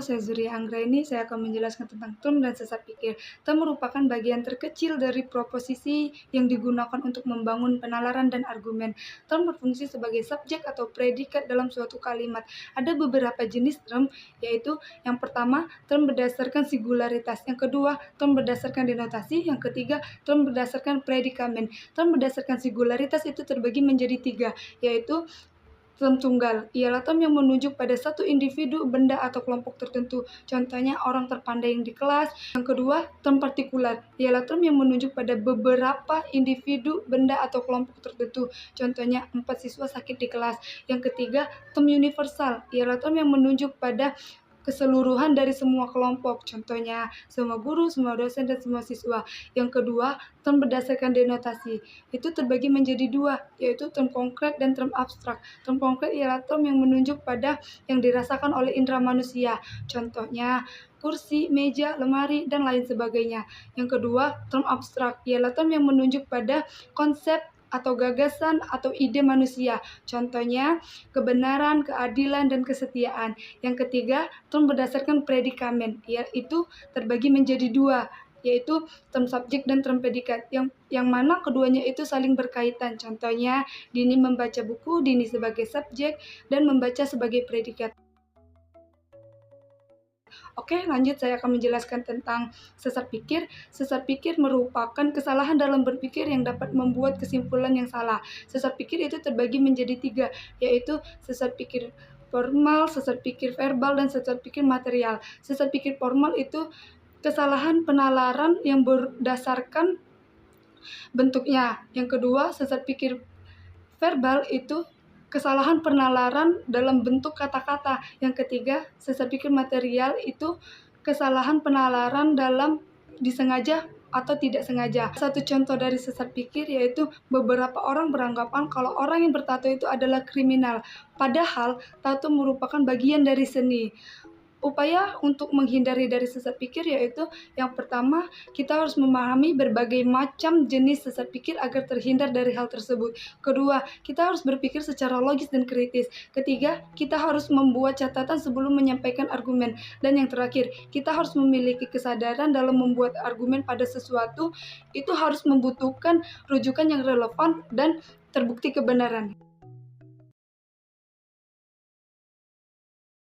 saya Zuria Anggraini. Saya akan menjelaskan tentang term dan sesat pikir. Term merupakan bagian terkecil dari proposisi yang digunakan untuk membangun penalaran dan argumen. Term berfungsi sebagai subjek atau predikat dalam suatu kalimat. Ada beberapa jenis term, yaitu yang pertama, term berdasarkan singularitas. Yang kedua, term berdasarkan denotasi. Yang ketiga, term berdasarkan predikamen. Term berdasarkan singularitas itu terbagi menjadi tiga, yaitu term tunggal ialah term yang menunjuk pada satu individu, benda, atau kelompok tertentu. Contohnya orang terpandai yang di kelas. Yang kedua, term partikular ialah term yang menunjuk pada beberapa individu, benda, atau kelompok tertentu. Contohnya 4 siswa sakit di kelas. Yang ketiga, term universal ialah term yang menunjuk pada keseluruhan dari semua kelompok, contohnya semua guru, semua dosen, dan semua siswa. Yang kedua, term berdasarkan denotasi. Itu terbagi menjadi dua, yaitu term konkret dan term abstrak. Term konkret ialah term yang menunjuk pada yang dirasakan oleh indera manusia, contohnya kursi, meja, lemari, dan lain sebagainya. Yang kedua, term abstrak ialah term yang menunjuk pada konsep atau gagasan atau ide manusia, contohnya kebenaran, keadilan, dan kesetiaan. Yang ketiga, term berdasarkan predikamen, yaitu terbagi menjadi dua, yaitu term subjek dan term predikat, yang mana keduanya itu saling berkaitan. Contohnya, Dini membaca buku, Dini sebagai subjek, dan membaca sebagai predikat. Oke, lanjut saya akan menjelaskan tentang sesat pikir. Sesat pikir merupakan kesalahan dalam berpikir yang dapat membuat kesimpulan yang salah. Sesat pikir itu terbagi menjadi tiga, yaitu sesat pikir formal, sesat pikir verbal, dan sesat pikir material. Sesat pikir formal itu kesalahan penalaran yang berdasarkan bentuknya. Yang kedua, sesat pikir verbal itu kesalahan penalaran dalam bentuk kata-kata. Yang ketiga, sesat pikir material itu kesalahan penalaran dalam disengaja atau tidak sengaja. Satu contoh dari sesat pikir yaitu beberapa orang beranggapan kalau orang yang bertato itu adalah kriminal, padahal tato merupakan bagian dari seni. Upaya untuk menghindari dari sesat pikir yaitu yang pertama, kita harus memahami berbagai macam jenis sesat pikir agar terhindar dari hal tersebut. Kedua, kita harus berpikir secara logis dan kritis. Ketiga, kita harus membuat catatan sebelum menyampaikan argumen. Dan yang terakhir, kita harus memiliki kesadaran dalam membuat argumen pada sesuatu itu harus membutuhkan rujukan yang relevan dan terbukti kebenaran.